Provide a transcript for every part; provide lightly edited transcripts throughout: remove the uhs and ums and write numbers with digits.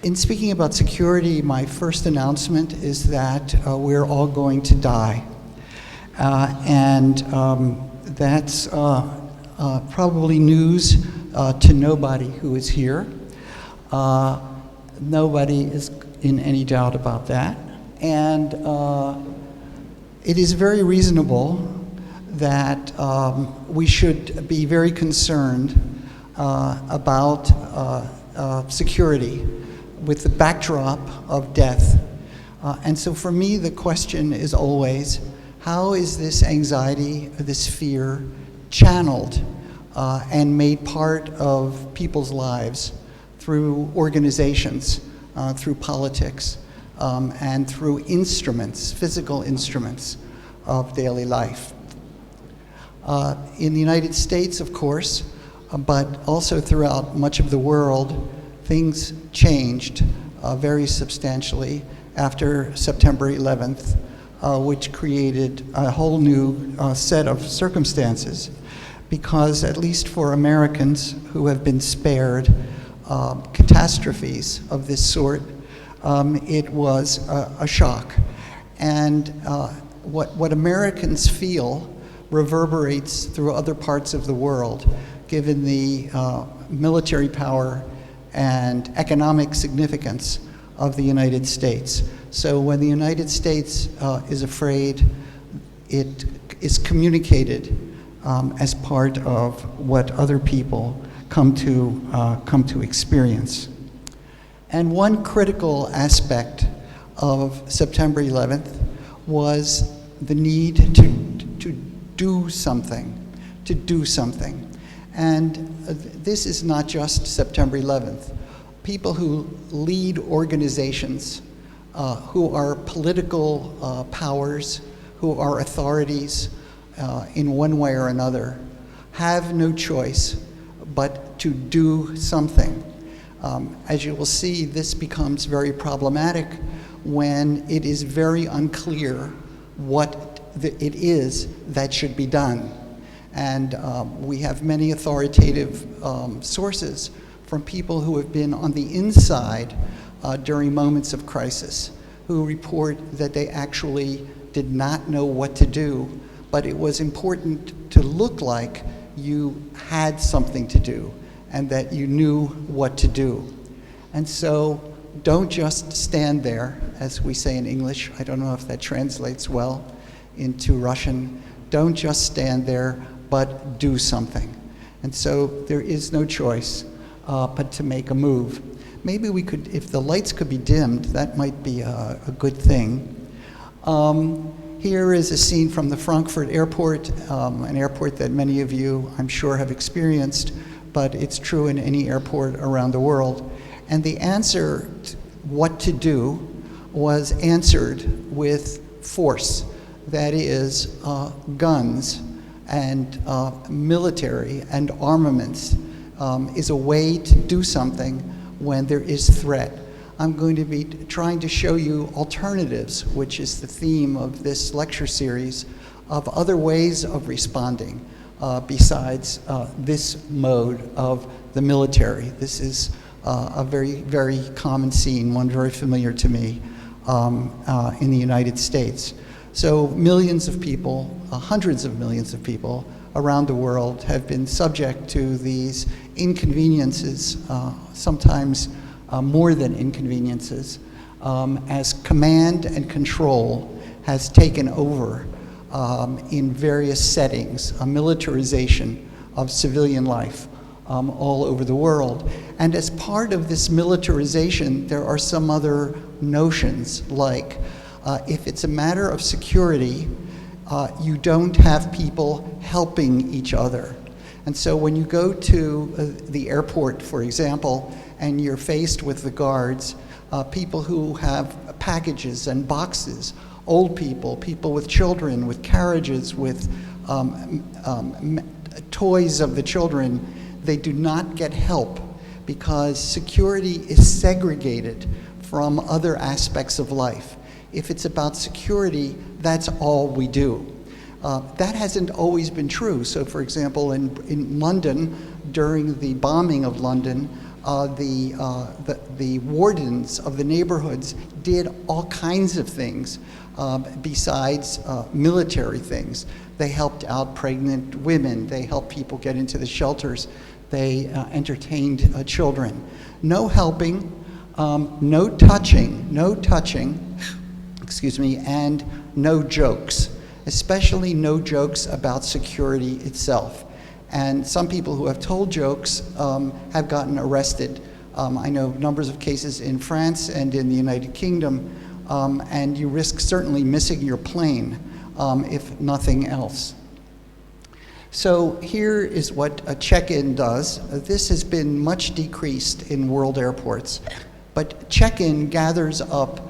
In speaking about security, my first announcement is that we're all going to die. That's probably news to nobody who is here. Nobody is in any doubt about that. And it is very reasonable that we should be very concerned about security with the backdrop of death. And so for me, the question is always, how is this anxiety, this fear, channeled and made part of people's lives through organizations, through politics, and through instruments, physical instruments of daily life? In the United States, of course, but also throughout much of the world, things changed very substantially after September 11th, which created a whole new set of circumstances. Because at least for Americans who have been spared catastrophes of this sort, it was a shock. And what Americans feel reverberates through other parts of the world, given the military power and economic significance of the United States. So when the United States is afraid, it is communicated as part of what other people come to experience. And one critical aspect of September 11th was the need to do something, And this is not just September 11th. People who lead organizations, who are political powers, who are authorities in one way or another, have no choice but to do something. As you will see, this becomes very problematic when it is very unclear what it is that should be done. And we have many authoritative sources from people who have been on the inside during moments of crisis, who report that they actually did not know what to do, but it was important to look like you had something to do and that you knew what to do. And so don't just stand there, as we say in English. I don't know if that translates well into Russian. Don't just stand there, but do something. And so there is no choice but to make a move. Maybe we could, if the lights could be dimmed, that might be a good thing. Here is a scene from the Frankfurt airport, an airport that many of you, I'm sure, have experienced, but it's true in any airport around the world. And the answer to what to do was answered with force. That is, guns and military and armaments is a way to do something when there is threat. I'm going to be trying to show you alternatives, which is the theme of this lecture series, of other ways of responding besides this mode of the military. This is a very, very common scene, one very familiar to me in the United States. So millions of people, hundreds of millions of people around the world have been subject to these inconveniences, sometimes more than inconveniences, as command and control has taken over in various settings, a militarization of civilian life all over the world. And as part of this militarization, there are some other notions, like if it's a matter of security, you don't have people helping each other. And so when you go to the airport, for example, and you're faced with the guards, people who have packages and boxes, old people, people with children, with carriages, with toys of the children, they do not get help because security is segregated from other aspects of life. If it's about security, that's all we do. That hasn't always been true. So for example, in London, during the bombing of London, the wardens of the neighborhoods did all kinds of things besides military things. They helped out pregnant women. They helped people get into the shelters. They entertained children. No helping, no touching, excuse me, and no jokes, especially no jokes about security itself. And some people who have told jokes have gotten arrested. I know numbers of cases in France and in the United Kingdom, and you risk certainly missing your plane, if nothing else. So here is what a check-in does. This has been much decreased in world airports, but check-in gathers up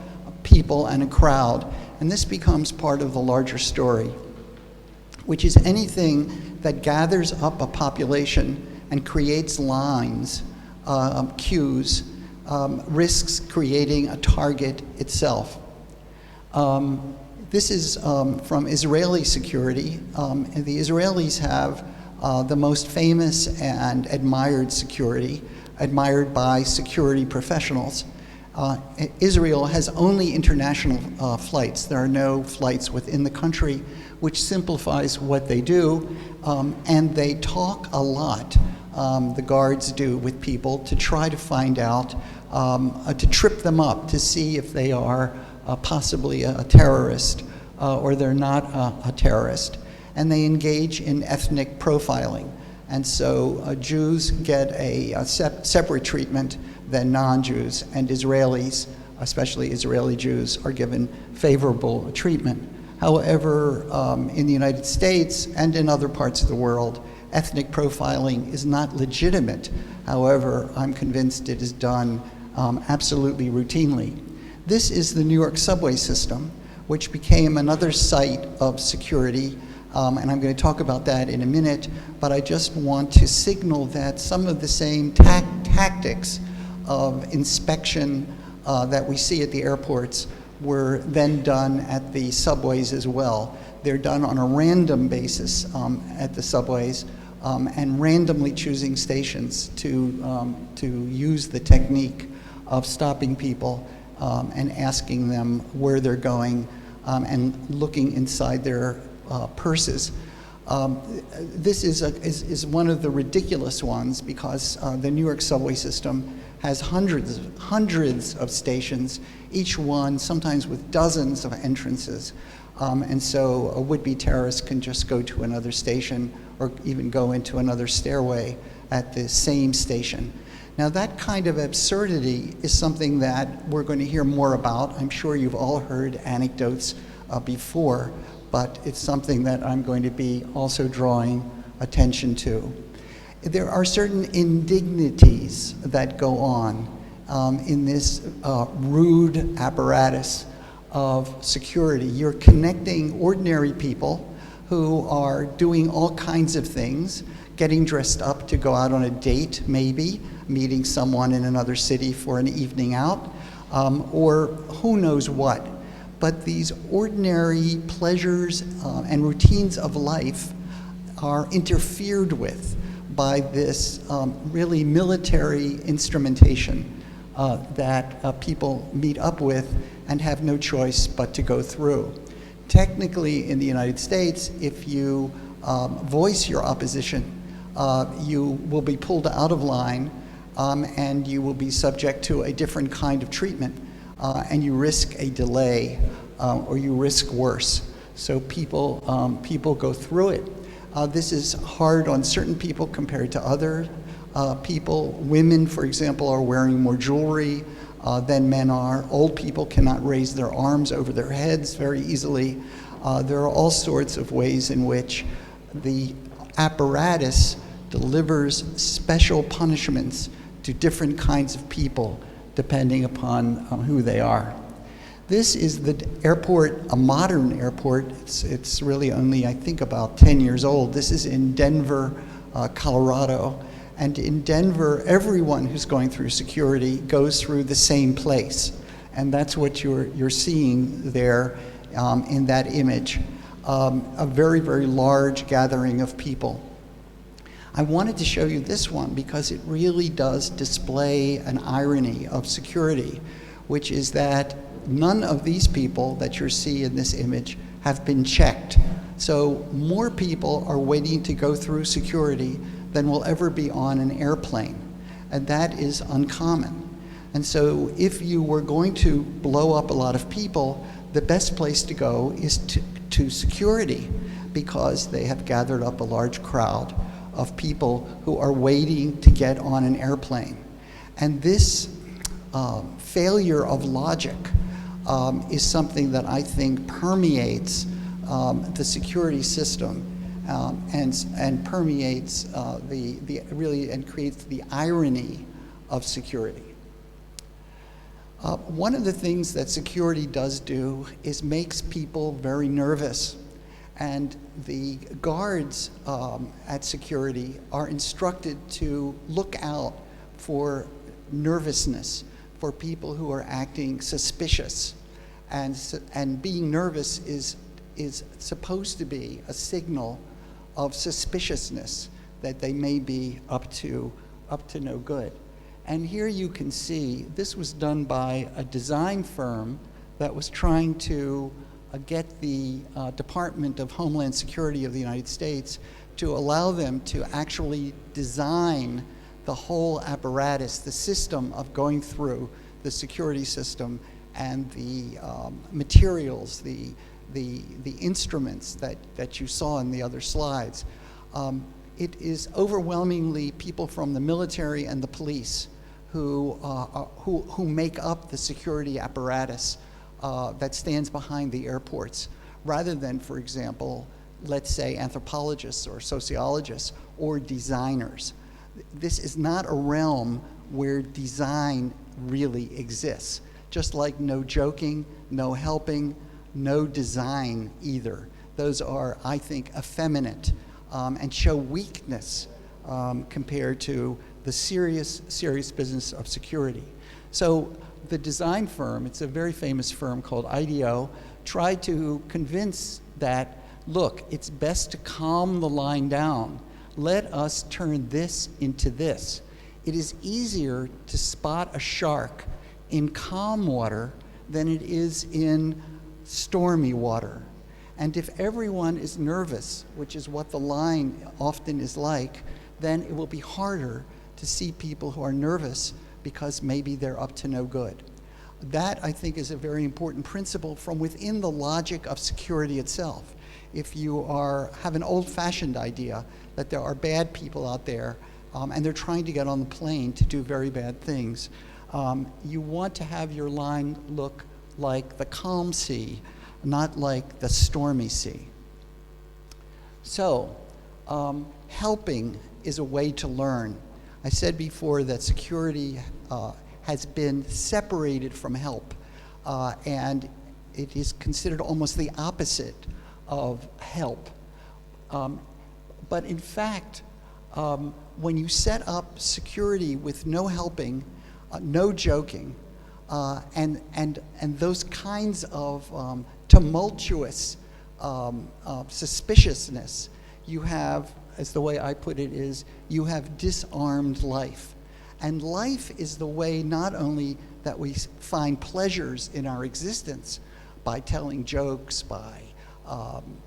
people and a crowd, and this becomes part of the larger story, which is anything that gathers up a population and creates lines, queues, risks creating a target itself. This is from Israeli security. And the Israelis have the most famous and admired security, admired by security professionals. Israel has only international flights. There are no flights within the country, which simplifies what they do, and they talk a lot, the guards do, with people to try to find out, to trip them up, to see if they are possibly a terrorist or they're not a terrorist. And they engage in ethnic profiling. And so Jews get a separate treatment than non-Jews, and Israelis, especially Israeli Jews, are given favorable treatment. However, in the United States and in other parts of the world, ethnic profiling is not legitimate. However, I'm convinced it is done absolutely routinely. This is the New York subway system, which became another site of security, and I'm going to talk about that in a minute, but I just want to signal that some of the same tactics of inspection that we see at the airports were then done at the subways as well. They're done on a random basis at the subways, and randomly choosing stations to use the technique of stopping people and asking them where they're going and looking inside their purses. This is one of the ridiculous ones because the New York subway system has hundreds of stations, each one sometimes with dozens of entrances. And so a would-be terrorist can just go to another station or even go into another stairway at the same station. Now that kind of absurdity is something that we're going to hear more about. I'm sure you've all heard anecdotes before, but it's something that I'm going to be also drawing attention to. There are certain indignities that go on in this rude apparatus of security. You're connecting ordinary people who are doing all kinds of things, getting dressed up to go out on a date, maybe, meeting someone in another city for an evening out, or who knows what. But these ordinary pleasures and routines of life are interfered with by this really military instrumentation that people meet up with and have no choice but to go through. Technically, in the United States, if you voice your opposition, you will be pulled out of line and you will be subject to a different kind of treatment, and you risk a delay or you risk worse. So people go through it. This is hard on certain people compared to other people. Women, for example, are wearing more jewelry than men are. Old people cannot raise their arms over their heads very easily. There are all sorts of ways in which the apparatus delivers special punishments to different kinds of people depending upon who they are. This is the airport, a modern airport. It's really only, I think, about 10 years old. This is in Denver, Colorado. And in Denver, everyone who's going through security goes through the same place. And that's what you're seeing there in that image, a very, very large gathering of people. I wanted to show you this one because it really does display an irony of security, which is that none of these people that you see in this image have been checked. So more people are waiting to go through security than will ever be on an airplane, and that is uncommon. And so if you were going to blow up a lot of people, the best place to go is to security, because they have gathered up a large crowd of people who are waiting to get on an airplane. And this failure of logic is something that I think permeates the security system and permeates and creates the irony of security. One of the things that security does do is makes people very nervous. And the guards at security are instructed to look out for nervousness, for people who are acting suspicious. And being nervous is supposed to be a signal of suspiciousness, that they may be up to no good. And here you can see this was done by a design firm that was trying to get the Department of Homeland Security of the United States to allow them to actually design the whole apparatus, the system of going through the security system and the materials, the instruments that you saw in the other slides. It is overwhelmingly people from the military and the police who make up the security apparatus that stands behind the airports, rather than, for example, let's say anthropologists or sociologists or designers. This is not a realm where design really exists. Just like no joking, no helping, no design either. Those are, I think, effeminate and show weakness compared to the serious business of security. So the design firm, it's a very famous firm called IDEO, tried to convince that, look, it's best to calm the line down. Let us turn this into this. It is easier to spot a shark in calm water than it is in stormy water. And if everyone is nervous, which is what the line often is like, then it will be harder to see people who are nervous because maybe they're up to no good. That, I think, is a very important principle from within the logic of security itself. If you have an old-fashioned idea that there are bad people out there and they're trying to get on the plane to do very bad things, you want to have your line look like the calm sea, not like the stormy sea. So, helping is a way to learn. I said before that security has been separated from help, and it is considered almost the opposite of help. But in fact, when you set up security with no helping, no joking, and those kinds of tumultuous suspiciousness, you have, as the way I put it is, you have disarmed life. And life is the way not only that we find pleasures in our existence by telling jokes, by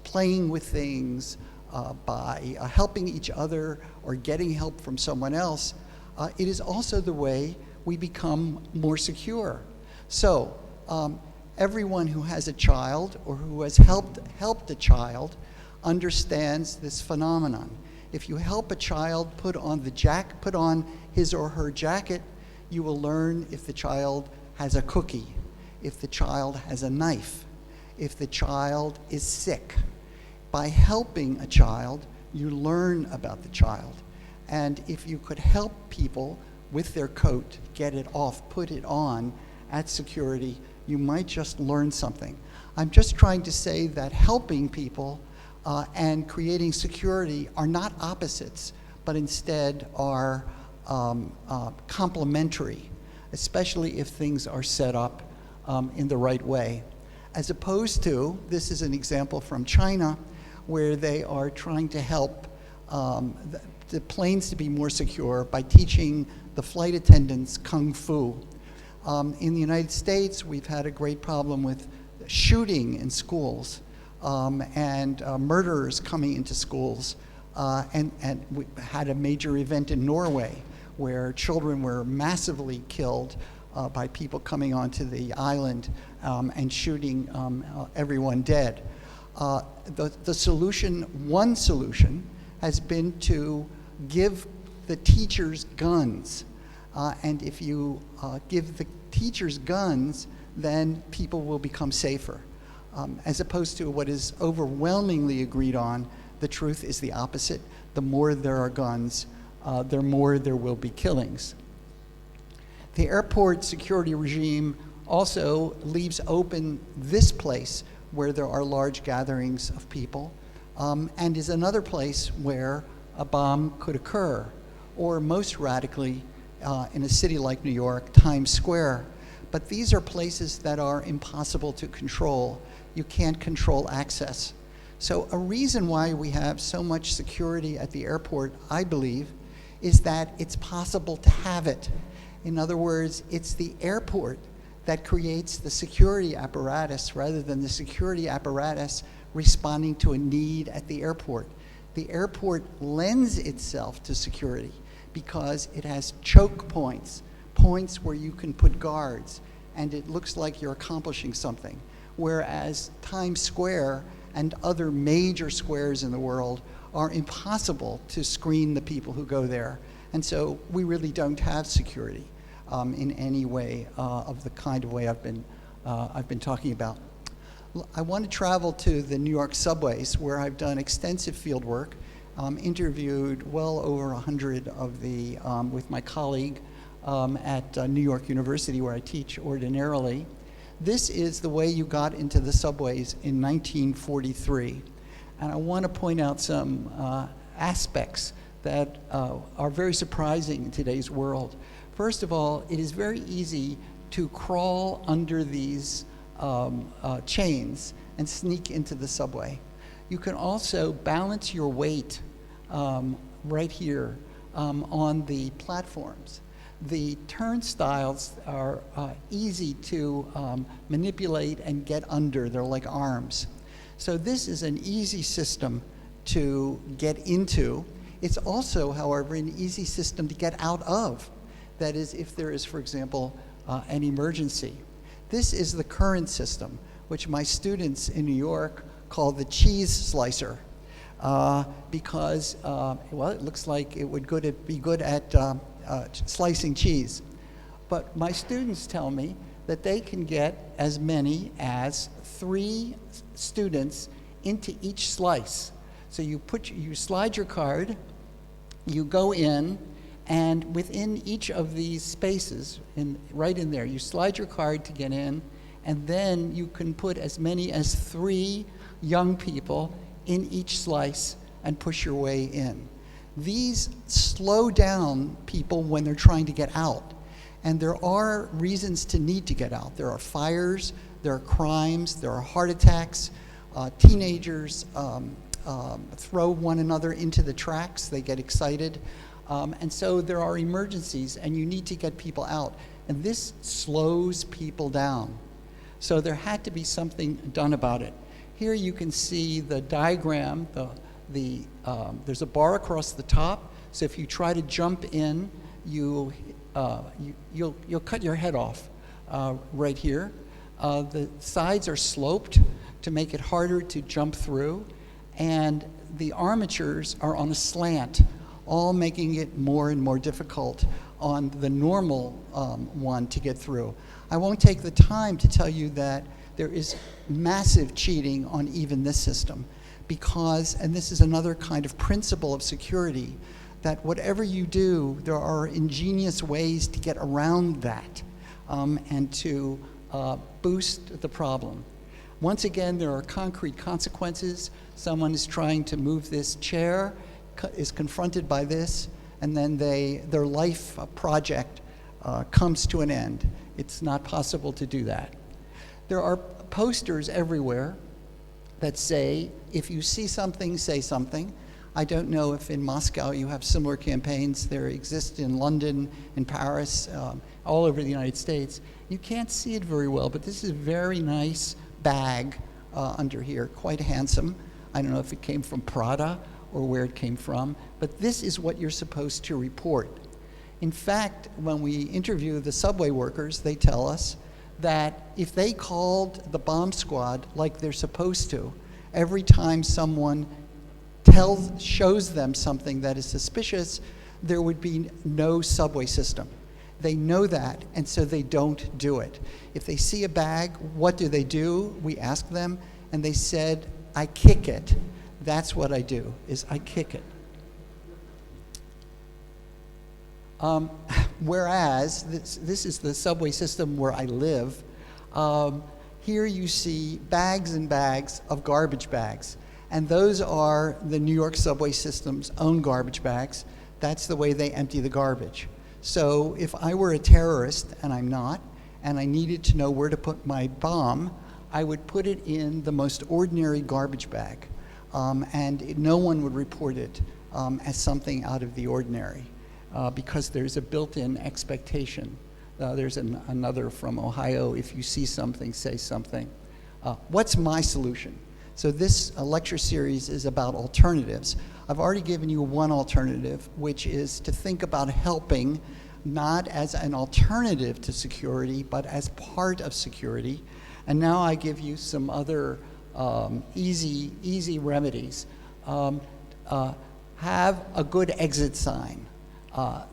playing with things, by helping each other or getting help from someone else, it is also the way we become more secure. So everyone who has a child or who has helped a child understands this phenomenon. If you help a child put on his or her jacket, you will learn if the child has a cookie, if the child has a knife, if the child is sick. By helping a child, you learn about the child. And if you could help people with their coat, get it off, put it on at security, you might just learn something. I'm just trying to say that helping people and creating security are not opposites, but instead are complementary, especially if things are set up in the right way. As opposed to, this is an example from China, where they are trying to help the planes to be more secure by teaching the flight attendants kung fu. In the United States, we've had a great problem with shooting in schools and murderers coming into schools. And we had a major event in Norway where children were massively killed by people coming onto the island and shooting everyone dead. The solution, one solution, has been to give the teachers guns. And if you give the teachers guns, then people will become safer. As opposed to what is overwhelmingly agreed on, the truth is the opposite. The more there are guns, the more there will be killings. The airport security regime also leaves open this place where there are large gatherings of people, and is another place where a bomb could occur, or most radically, in a city like New York, Times Square. But these are places that are impossible to control. You can't control access. So a reason why we have so much security at the airport, I believe, is that it's possible to have it. In other words, it's the airport that creates the security apparatus rather than the security apparatus responding to a need at the airport. The airport lends itself to security because it has choke points, points where you can put guards, and it looks like you're accomplishing something. Whereas Times Square and other major squares in the world are impossible to screen the people who go there. And so we really don't have security in any way of the kind of way I've been talking about. I want to travel to the New York subways, where I've done extensive field work, interviewed well over 100 of the, with my colleague at New York University, where I teach ordinarily. This is the way you got into the subways in 1943. And I want to point out some aspects that are very surprising in today's world. First of all, it is very easy to crawl under these chains and sneak into the subway. You can also balance your weight right here on the platforms. The turnstiles are easy to manipulate and get under. They're like arms. So this is an easy system to get into. It's also, however, an easy system to get out of. That is, if there is, for example, an emergency. This is the current system, which my students in New York call the cheese slicer, because, well, it looks like it would be good at slicing cheese. But my students tell me that they can get as many as 3 students into each slice. So you slide your card, you go in, and within each of these spaces, right in there, you slide your card to get in, and then you can put as many as 3 young people in each slice and push your way in. These slow down people when they're trying to get out. And there are reasons to need to get out. There are fires, there are crimes, there are heart attacks. Teenagers throw one another into the tracks. They get excited. And so there are emergencies, and you need to get people out. And this slows people down. So there had to be something done about it. Here you can see the diagram. There's a bar across the top. So if you try to jump in, you'll cut your head off right here. The sides are sloped to make it harder to jump through, and the armatures are on a slant, all making it more and more difficult on the normal one to get through. I won't take the time to tell you that there is massive cheating on even this system, because, and this is another kind of principle of security, that whatever you do, there are ingenious ways to get around that and to boost the problem. Once again, there are concrete consequences. Someone is trying to move this chair, is confronted by this, and then their life project comes to an end. It's not possible to do that. There are posters everywhere that say, if you see something, say something. I don't know if in Moscow you have similar campaigns. There exist in London, in Paris, all over the United States. You can't see it very well, but this is a very nice bag under here, quite handsome. I don't know if it came from Prada or where it came from, but this is what you're supposed to report. In fact, when we interview the subway workers, they tell us that if they called the bomb squad like they're supposed to, every time someone shows them something that is suspicious, there would be no subway system. They know that, and so they don't do it. If they see a bag, what do? We ask them, and they said, I kick it. That's what I do, is I kick it. Whereas, this is the subway system where I live. Here you see bags and bags of garbage bags. And those are the New York subway system's own garbage bags. That's the way they empty the garbage. So if I were a terrorist, and I'm not, and I needed to know where to put my bomb, I would put it in the most ordinary garbage bag. And no one would report it as something out of the ordinary because there's a built-in expectation. There's another from Ohio, if you see something, say something. What's my solution? So this lecture series is about alternatives. I've already given you one alternative, which is to think about helping not as an alternative to security, but as part of security. And now I give you some other easy remedies. Have a good exit sign.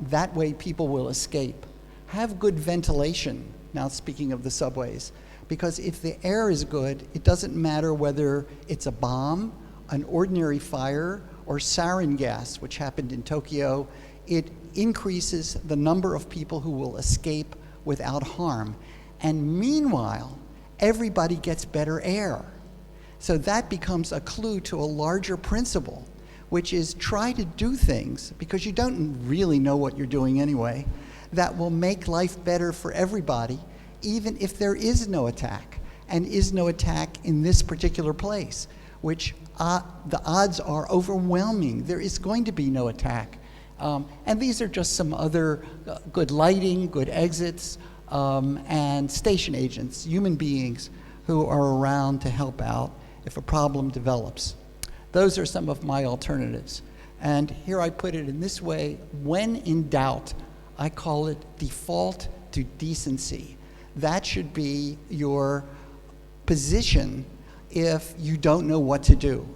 That way people will escape. Have good ventilation, now speaking of the subways, because if the air is good, it doesn't matter whether it's a bomb, an ordinary fire, or sarin gas, which happened in Tokyo. It increases the number of people who will escape without harm. And meanwhile, everybody gets better air. So that becomes a clue to a larger principle, which is try to do things, because you don't really know what you're doing anyway, that will make life better for everybody, even if there is no attack, and is no attack in this particular place, which the odds are overwhelming. There is going to be no attack. And these are just some other good lighting, good exits, and station agents, human beings who are around to help out if a problem develops. Those are some of my alternatives. And here I put it in this way: when in doubt, I call it default to decency. That should be your position if you don't know what to do.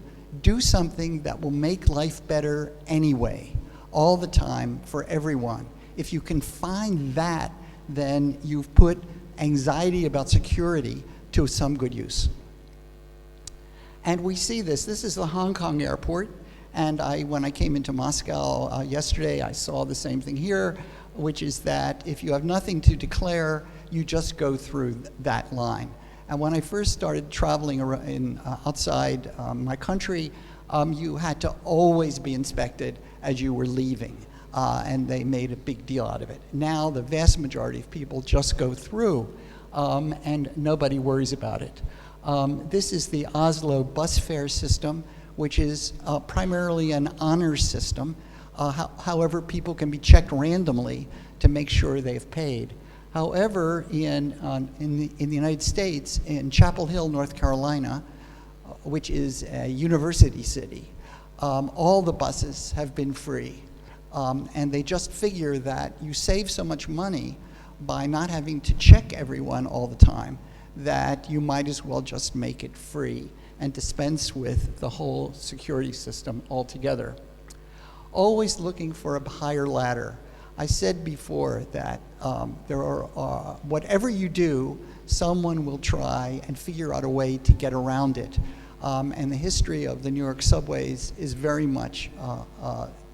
Do something that will make life better anyway, all the time, for everyone. If you can find that, then you've put anxiety about security to some good use. And we see this. This is the Hong Kong airport. And when I came into Moscow yesterday, I saw the same thing here, which is that if you have nothing to declare, you just go through that line. And when I first started traveling outside my country, you had to always be inspected as you were leaving, and they made a big deal out of it. Now the vast majority of people just go through, and nobody worries about it. This is the Oslo bus fare system, which is primarily an honor system. However, people can be checked randomly to make sure they've paid. However, in the United States, in Chapel Hill, North Carolina, which is a university city, all the buses have been free. And they just figure that you save so much money by not having to check everyone all the time that you might as well just make it free and dispense with the whole security system altogether. Always looking for a higher ladder. I said before that there are, whatever you do, someone will try and figure out a way to get around it. And the history of the New York subways is very much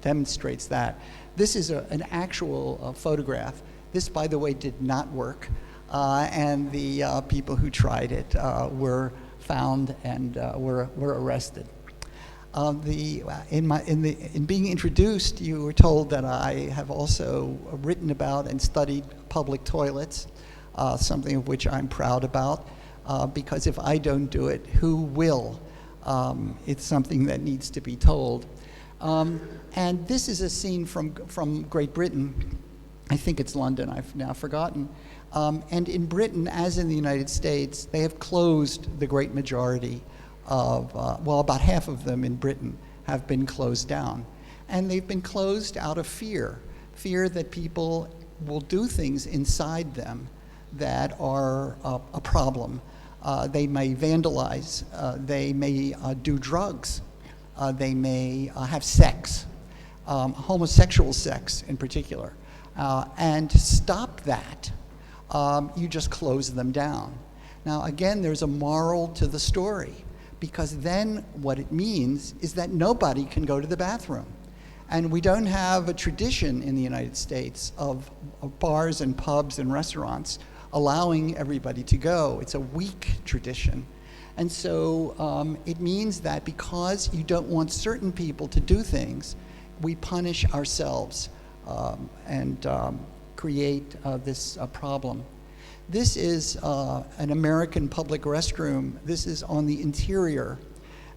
demonstrates that. This is an actual photograph. This, by the way, did not work. And the people who tried it were found and were arrested. In being introduced, you were told that I have also written about and studied public toilets, something of which I'm proud about, because if I don't do it, who will? It's something that needs to be told. And this is a scene from Great Britain. I think it's London, I've now forgotten. And in Britain, as in the United States, they have closed the great majority of, well, about half of them in Britain have been closed down. And they've been closed out of fear that people will do things inside them that are a problem. They may vandalize, they may do drugs, they may have sex, homosexual sex in particular. And to stop that, you just close them down. Now, again, there's a moral to the story, because then what it means is that nobody can go to the bathroom. And we don't have a tradition in the United States of bars and pubs and restaurants allowing everybody to go. It's a weak tradition. And so it means that because you don't want certain people to do things, we punish ourselves and create this problem. This is an American public restroom. This is on the interior.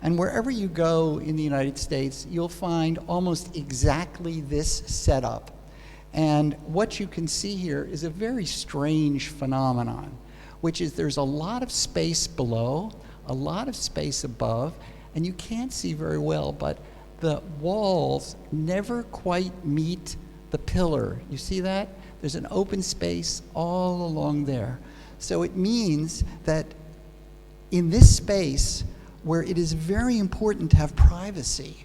And wherever you go in the United States, you'll find almost exactly this setup. And what you can see here is a very strange phenomenon, which is there's a lot of space below, a lot of space above, and you can't see very well, but the walls never quite meet the pillar. You see that? There's an open space all along there. So it means that in this space, where it is very important to have privacy,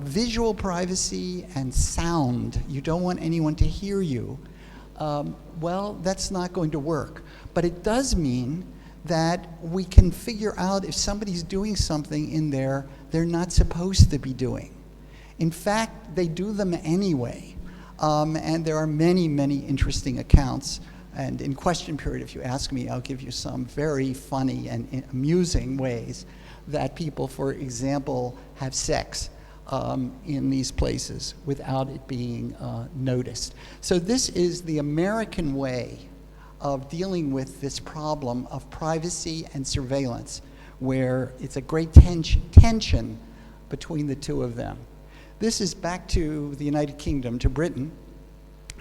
visual privacy and sound. You don't want anyone to hear you. Well, that's not going to work. But it does mean that we can figure out if somebody's doing something in there they're not supposed to be doing. In fact, they do them anyway. And there are many, many interesting accounts. And in question period, if you ask me, I'll give you some very funny and amusing ways that people, for example, have sex in these places without it being noticed. So this is the American way of dealing with this problem of privacy and surveillance, where it's a great tension between the two of them. This is back to the United Kingdom, to Britain.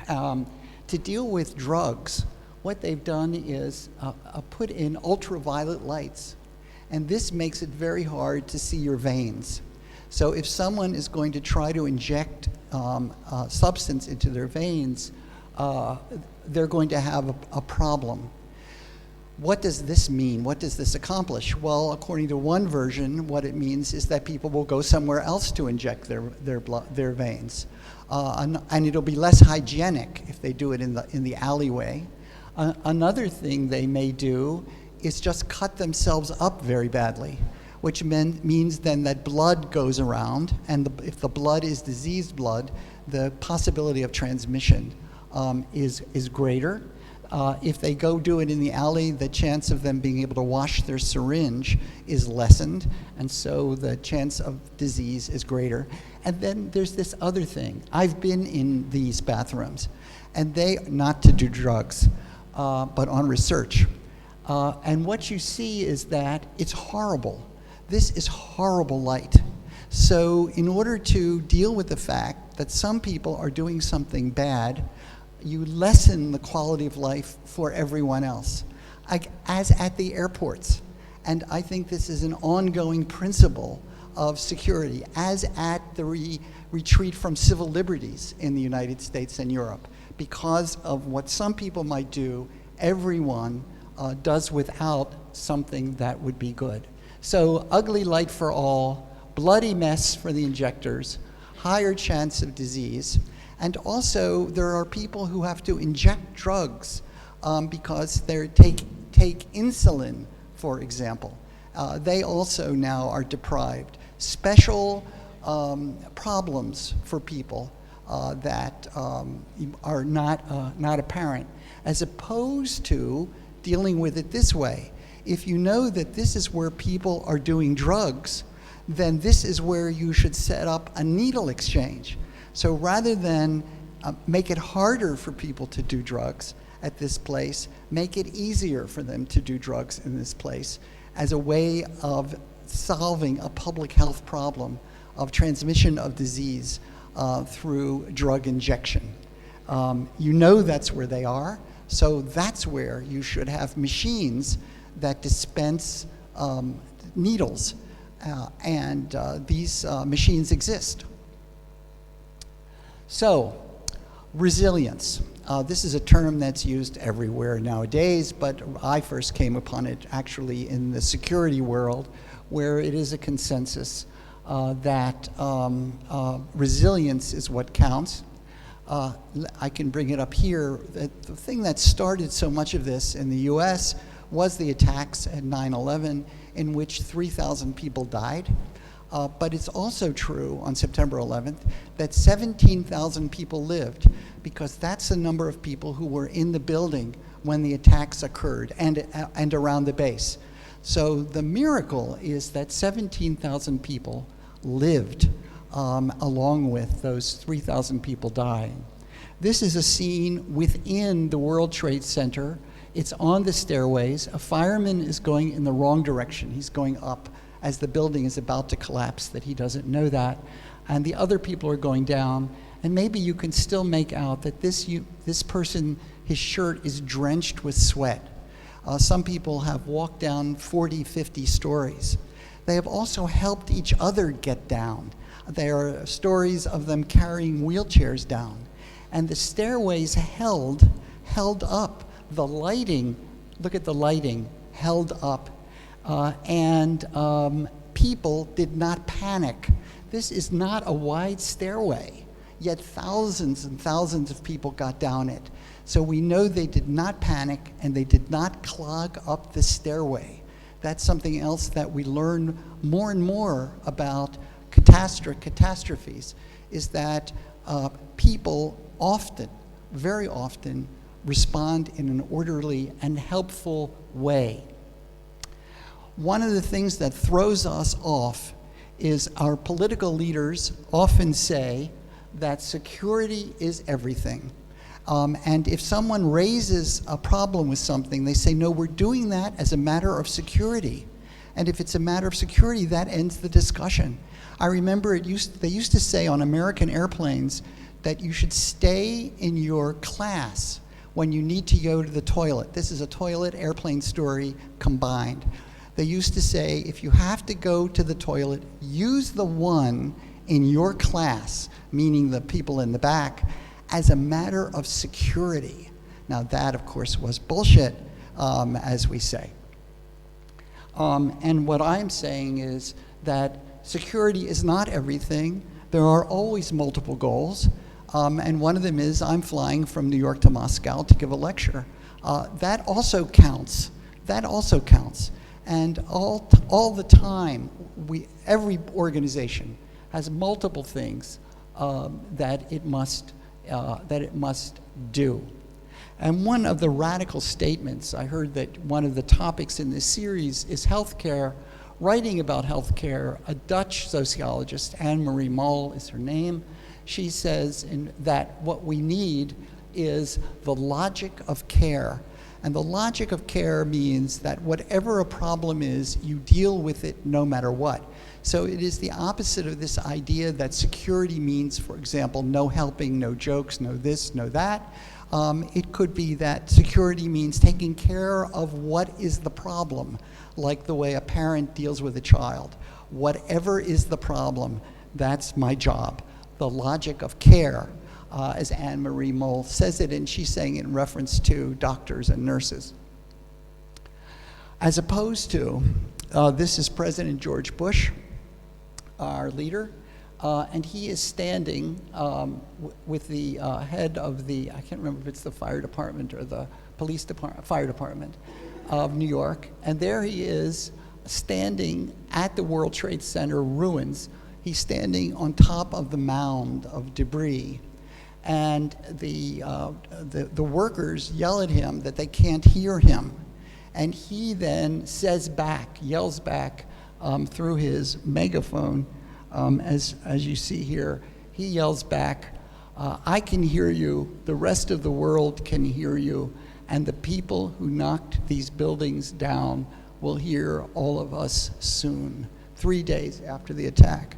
To deal with drugs, what they've done is put in ultraviolet lights. And this makes it very hard to see your veins. So if someone is going to try to inject substance into their veins, they're going to have a problem. What does this mean? What does this accomplish? Well, according to one version, what it means is that people will go somewhere else to inject their veins. And it'll be less hygienic if they do it in the alleyway. Another thing they may do is just cut themselves up very badly, which means then that blood goes around, and if the blood is diseased blood, the possibility of transmission is greater. If they go do it in the alley, the chance of them being able to wash their syringe is lessened, and so the chance of disease is greater. And then there's this other thing. I've been in these bathrooms, and they, not to do drugs, but on research. And what you see is that it's horrible. This is horrible light. So in order to deal with the fact that some people are doing something bad, you lessen the quality of life for everyone else, as at the airports. And I think this is an ongoing principle of security, as at the retreat from civil liberties in the United States and Europe. Because of what some people might do, everyone does without something that would be good. So ugly light for all, bloody mess for the injectors, higher chance of disease. And also, there are people who have to inject drugs because they take insulin, for example. They also now are deprived. Special problems for people that are not apparent, as opposed to dealing with it this way. If you know that this is where people are doing drugs, then this is where you should set up a needle exchange. So rather than make it harder for people to do drugs at this place, make it easier for them to do drugs in this place as a way of solving a public health problem of transmission of disease through drug injection. You know that's where they are, so that's where you should have machines that dispense needles, and these machines exist. So, resilience. This is a term that's used everywhere nowadays, but I first came upon it actually in the security world, where it is a consensus that resilience is what counts. I can bring it up here. The thing that started so much of this in the US was the attacks at 9/11, in which 3,000 people died. But it's also true on September 11th that 17,000 people lived, because that's the number of people who were in the building when the attacks occurred and around the base. So the miracle is that 17,000 people lived along with those 3,000 people dying. This is a scene within the World Trade Center. It's on the stairways. A fireman is going in the wrong direction. He's going up as the building is about to collapse, that he doesn't know that. And the other people are going down. And maybe you can still make out that this person, his shirt is drenched with sweat. Some people have walked down 40, 50 stories. They have also helped each other get down. There are stories of them carrying wheelchairs down. And the stairways held up. The lighting, look at the lighting, held up. And people did not panic. This is not a wide stairway, yet thousands and thousands of people got down it. So we know they did not panic, and they did not clog up the stairway. That's something else that we learn more and more about catastrophes, is that people often, very often, respond in an orderly and helpful way. One of the things that throws us off is our political leaders often say that security is everything. And if someone raises a problem with something, they say, no, we're doing that as a matter of security. And if it's a matter of security, that ends the discussion. I remember they used to say on American airplanes that you should stay in your class when you need to go to the toilet. This is a toilet airplane story combined. They used to say, if you have to go to the toilet, use the one in your class, meaning the people in the back, as a matter of security. Now that, of course, was bullshit, as we say. And what I'm saying is that security is not everything. There are always multiple goals. And one of them is I'm flying from New York to Moscow to give a lecture. That also counts. That also counts. And all the time, every organization has multiple things that it must do. And one of the radical statements, I heard that one of the topics in this series is healthcare. Writing about healthcare, a Dutch sociologist, Anne-Marie Mol is her name, she says that what we need is the logic of care. And the logic of care means that whatever a problem is, you deal with it no matter what. So it is the opposite of this idea that security means, for example, no helping, no jokes, no this, no that. It could be that security means taking care of what is the problem, like the way a parent deals with a child. Whatever is the problem, that's my job. The logic of care, as Anne-Marie Mol says it, and she's saying it in reference to doctors and nurses. As opposed to, this is President George Bush, our leader, and he is standing with the head of the, I can't remember if it's the fire department or the police department, fire department of New York, and there he is standing at the World Trade Center ruins. He's standing on top of the mound of debris, and the workers yell at him that they can't hear him, and he then says back, yells back through his megaphone, as you see here, he yells back, I can hear you, the rest of the world can hear you, and the people who knocked these buildings down will hear all of us soon, 3 days after the attack.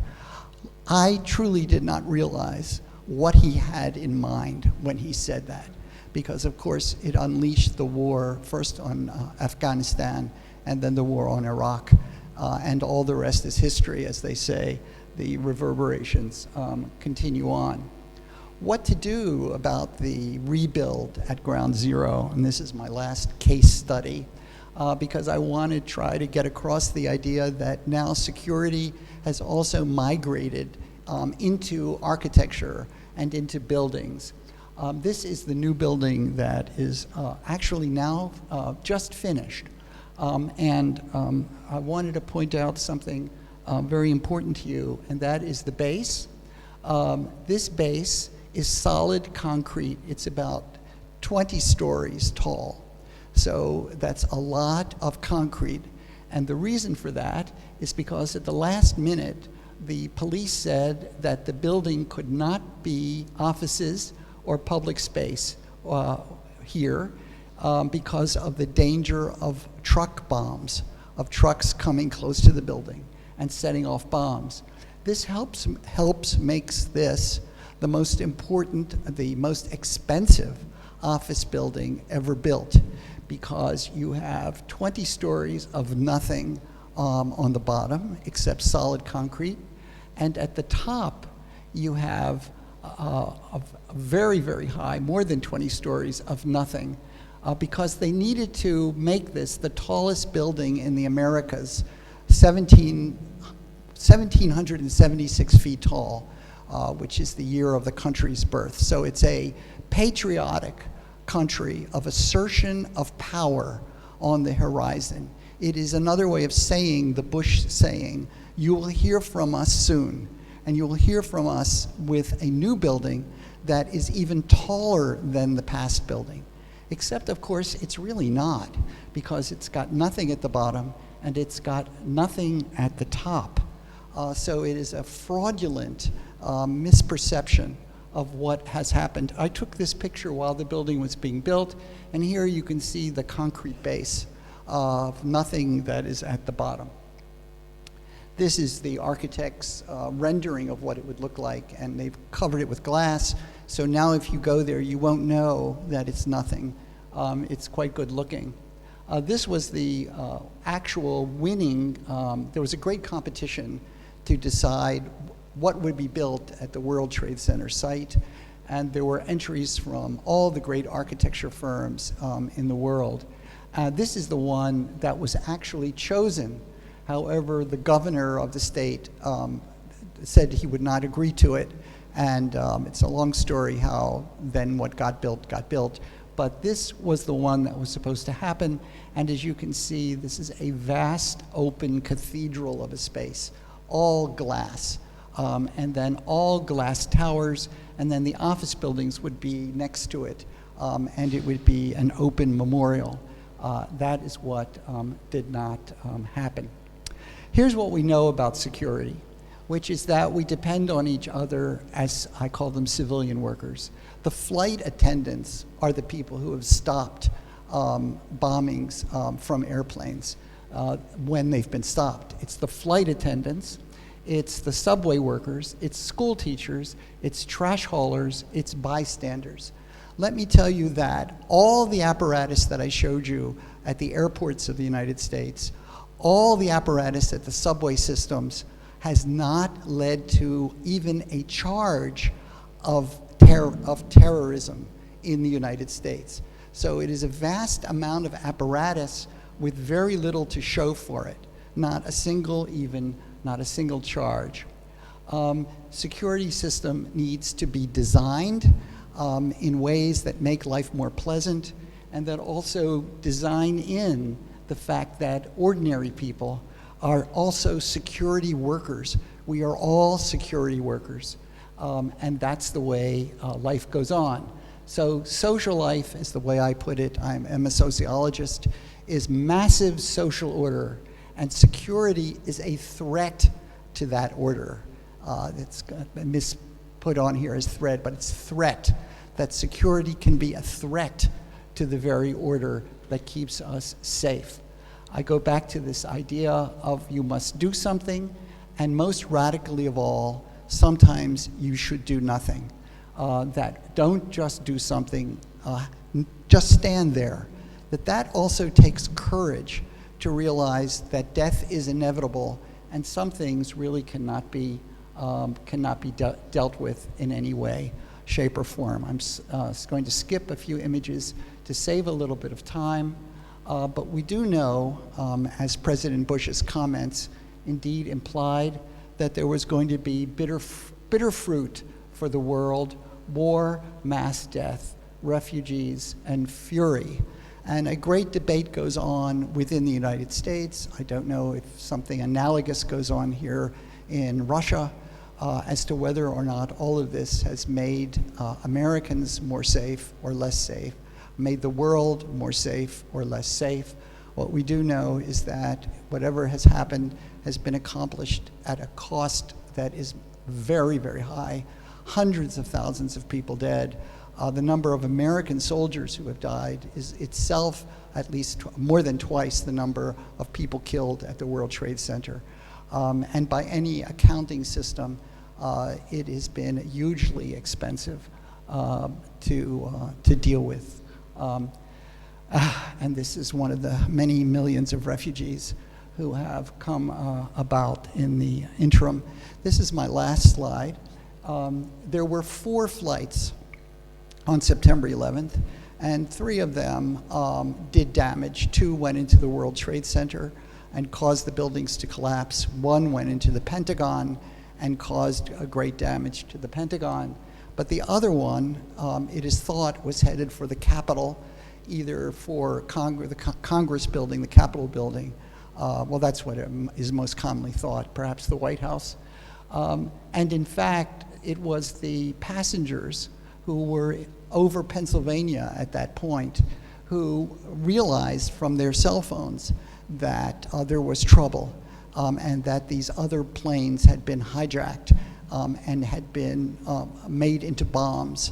I truly did not realize what he had in mind when he said that, because of course it unleashed the war first on Afghanistan and then the war on Iraq, and all the rest is history, as they say. The reverberations continue on. What to do about the rebuild at ground zero, and this is my last case study, because I want to try to get across the idea that now security has also migrated into architecture and into buildings. This is the new building that is actually now just finished. And I wanted to point out something very important to you, and that is the base. This base is solid concrete. It's about 20 stories tall. So that's a lot of concrete. And the reason for that is because at the last minute, the police said that the building could not be offices or public space here because of the danger of truck bombs, of trucks coming close to the building and setting off bombs. This helps makes this the most important, the most expensive office building ever built, because you have 20 stories of nothing on the bottom except solid concrete, and at the top you have a very, very high, more than 20 stories of nothing, because they needed to make this the tallest building in the Americas, 1,776 feet tall, which is the year of the country's birth. So it's a patriotic country of assertion of power on the horizon. It is another way of saying the Bush saying, you will hear from us soon, and you will hear from us with a new building that is even taller than the past building. Except, of course, it's really not, because it's got nothing at the bottom and it's got nothing at the top. So it is a fraudulent misperception of what has happened. I took this picture while the building was being built, and here you can see the concrete base of nothing that is at the bottom. This is the architect's rendering of what it would look like, and they've covered it with glass, so now if you go there, you won't know that it's nothing. It's quite good looking. This was the actual winning, there was a great competition to decide what would be built at the World Trade Center site, and there were entries from all the great architecture firms in the world. This is the one that was actually chosen. However, the governor of the state said he would not agree to it, and it's a long story how then what got built. But this was the one that was supposed to happen, and as you can see, this is a vast open cathedral of a space, all glass, and then all glass towers, and then the office buildings would be next to it, and it would be an open memorial. That is what did not happen. Here's what we know about security, which is that we depend on each other as, I call them, civilian workers. The flight attendants are the people who have stopped bombings from airplanes when they've been stopped. It's the flight attendants, it's the subway workers, it's school teachers, it's trash haulers, it's bystanders. Let me tell you that all the apparatus that I showed you at the airports of the United States, all the apparatus at the subway systems has not led to even a charge of terrorism in the United States. So it is a vast amount of apparatus with very little to show for it, not a single charge. Security system needs to be designed in ways that make life more pleasant, and that also design in the fact that ordinary people are also security workers. We are all security workers, and that's the way life goes on. So social life is the way I put it. I'm a sociologist, is massive social order, and security is a threat to that order. It's been put on here as threat, but it's threat, that security can be a threat to the very order that keeps us safe. I go back to this idea of you must do something, and most radically of all, sometimes you should do nothing. That don't just do something, just stand there. That also takes courage to realize that death is inevitable and some things really cannot be dealt with in any way, shape, or form. I'm going to skip a few images to save a little bit of time, but we do know, as President Bush's comments indeed implied, that there was going to be bitter fruit for the world: war, mass death, refugees, and fury. And a great debate goes on within the United States. I don't know if something analogous goes on here in Russia as to whether or not all of this has made Americans more safe or less safe, made the world more safe or less safe. What we do know is that whatever has happened has been accomplished at a cost that is very, very high. Hundreds of thousands of people dead. The number of American soldiers who have died is itself at least more than twice the number of people killed at the World Trade Center. And by any accounting system, it has been hugely expensive to deal with. And this is one of the many millions of refugees who have come about in the interim. This is my last slide. There were 4 flights on September 11th, and 3 of them did damage. 2 went into the World Trade Center and caused the buildings to collapse. 1 went into the Pentagon and caused great damage to the Pentagon. But the other one, it is thought, was headed for the Capitol, either for the Congress building, the Capitol building. Well, that's what is most commonly thought, perhaps the White House. And in fact, it was the passengers who were over Pennsylvania at that point who realized from their cell phones that there was trouble and that these other planes had been hijacked and had been made into bombs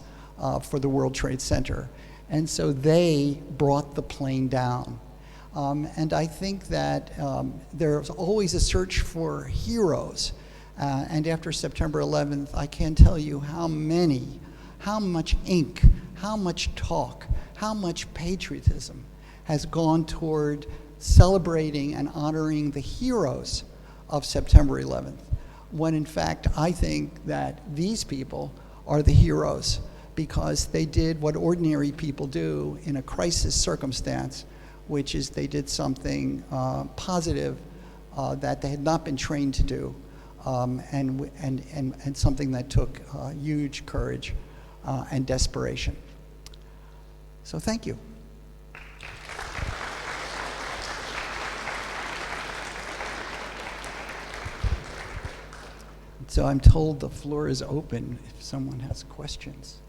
for the World Trade Center. And so they brought the plane down. And I think that there's always a search for heroes. And after September 11th, I can't tell you how much ink, how much talk, how much patriotism has gone toward celebrating and honoring the heroes of September 11th, when in fact I think that these people are the heroes because they did what ordinary people do in a crisis circumstance, which is they did something positive that they had not been trained to do, and something that took huge courage and desperation. So thank you. So I'm told the floor is open if someone has questions.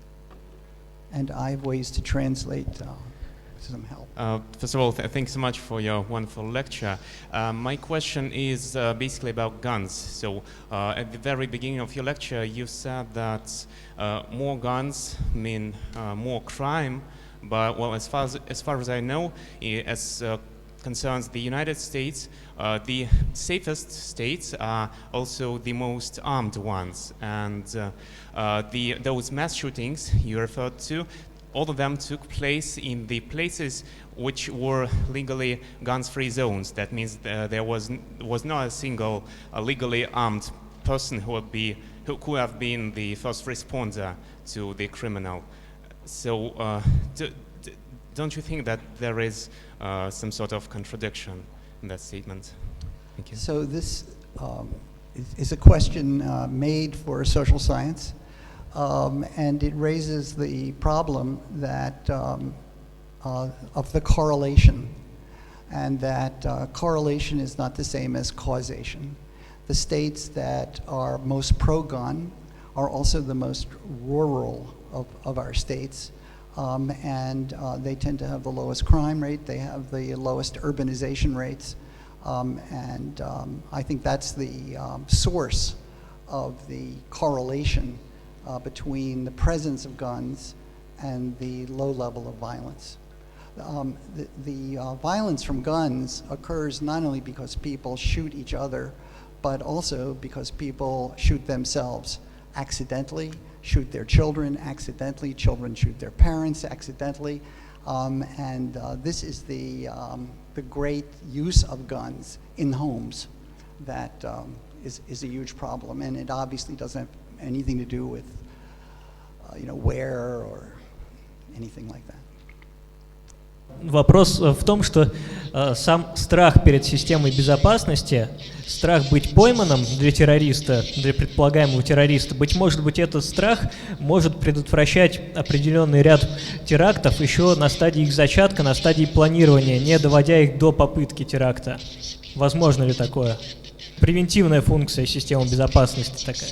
And I have ways to translate some help. First of all, thanks so much for your wonderful lecture. My question is basically about guns. So at the very beginning of your lecture, you said that more guns mean more crime. But well, as far as I know, as concerns the United States, the safest states are also the most armed ones. And those mass shootings you referred to, all of them took place in the places which were legally guns-free zones. That means there was not a single legally armed person who could have been the first responder to the criminal. So don't you think that there is some sort of contradiction in that statement? Thank you. So this is a question made for social science, and it raises the problem that of the correlation, and that correlation is not the same as causation. The states that are most pro-gun are also the most rural of our states, and they tend to have the lowest crime rate, they have the lowest urbanization rates, and I think that's the source of the correlation between the presence of guns and the low level of violence. The violence from guns occurs not only because people shoot each other, but also because people shoot themselves accidentally, shoot their children accidentally, children shoot their parents accidentally, and this is the great use of guns in homes that is a huge problem, and it obviously doesn't have anything to do with where or anything like that. Вопрос в том, что сам страх перед системой безопасности, страх быть пойманным для террориста, для предполагаемого террориста, быть может, этот страх может предотвращать определенный ряд терактов еще на стадии их зачатка, на стадии планирования, не доводя их до попытки теракта. Возможно ли такое? Превентивная функция системы безопасности такая.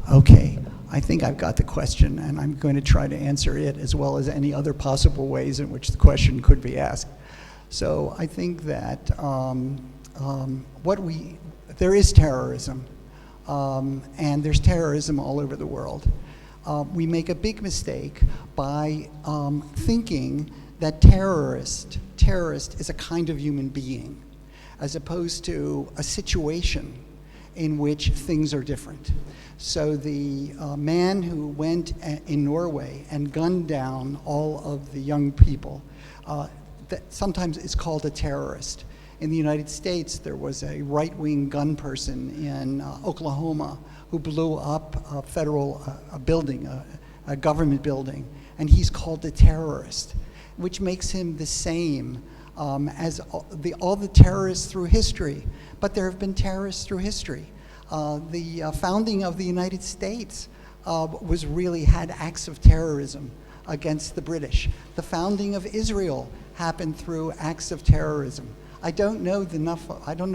Okay. I think I've got the question, and I'm going to try to answer it as well as any other possible ways in which the question could be asked. So I think that there is terrorism, and there's terrorism all over the world. We make a big mistake by thinking that terrorist is a kind of human being, as opposed to a situation in which things are different. So the man who went in Norway and gunned down all of the young people, that sometimes is called a terrorist. In the United States, there was a right-wing gun person in Oklahoma who blew up a federal building, a government building, and he's called a terrorist, which makes him the same as all the terrorists through history. But there have been terrorists through history. The founding of the United States had acts of terrorism against the British. The founding of Israel happened through acts of terrorism. I don't know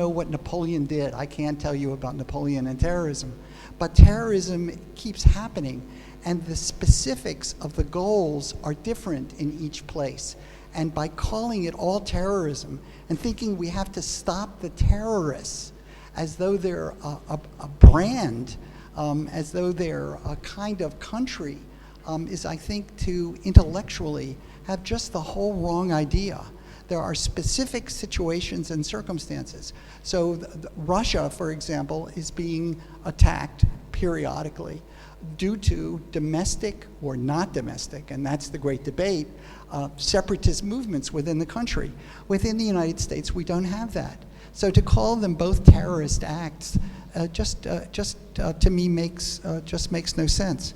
what Napoleon did. I can't tell you about Napoleon and terrorism. But terrorism keeps happening, and the specifics of the goals are different in each place. And by calling it all terrorism and thinking we have to stop the terrorists as though they're a brand, as though they're a kind of country, is, I think, to intellectually have just the whole wrong idea. There are specific situations and circumstances. So Russia, for example, is being attacked periodically due to domestic or not domestic, and that's the great debate, separatist movements within the country. Within the United States, we don't have that. So to call them both terrorist acts just to me makes no sense.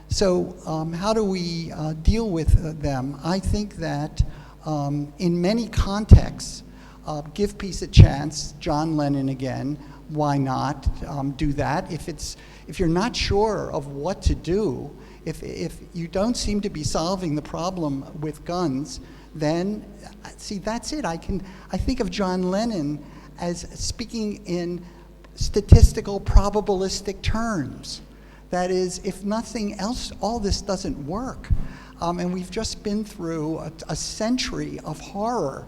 So how do we deal with them? I think that in many contexts, give peace a chance. John Lennon again. Why not do that? If you're not sure of what to do, if you don't seem to be solving the problem with guns, then see, that's it. I think of John Lennon as speaking in statistical probabilistic terms. That is, if nothing else, all this doesn't work. And we've just been through a century of horror,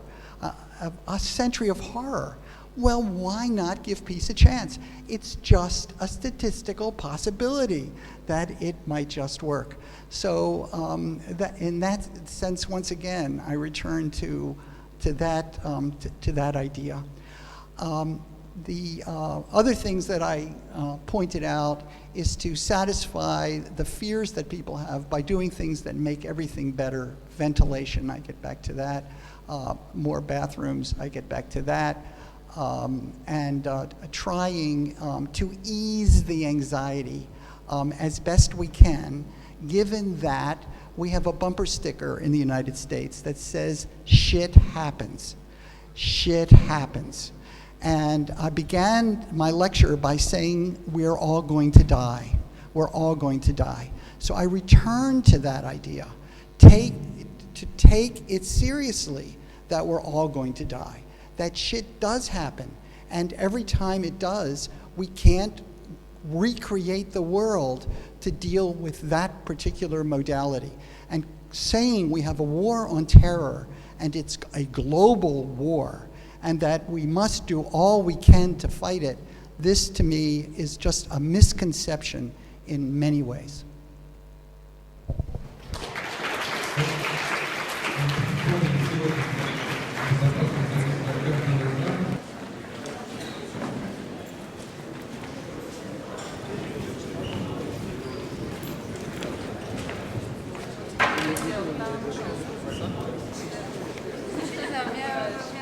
a century of horror. Well, why not give peace a chance? It's just a statistical possibility that it might just work. So in that sense, once again, I return to that idea. The other things that I pointed out is to satisfy the fears that people have by doing things that make everything better. Ventilation, I get back to that. More bathrooms, I get back to that. And trying to ease the anxiety as best we can, given that we have a bumper sticker in the United States that says, shit happens. Shit happens. And I began my lecture by saying, we're all going to die. We're all going to die. So I returned to that idea. Take it seriously that we're all going to die. That shit does happen. And every time it does, we can't recreate the world to deal with that particular modality. And saying we have a war on terror, and it's a global war, and that we must do all we can to fight it, this to me is just a misconception in many ways. Да, у меня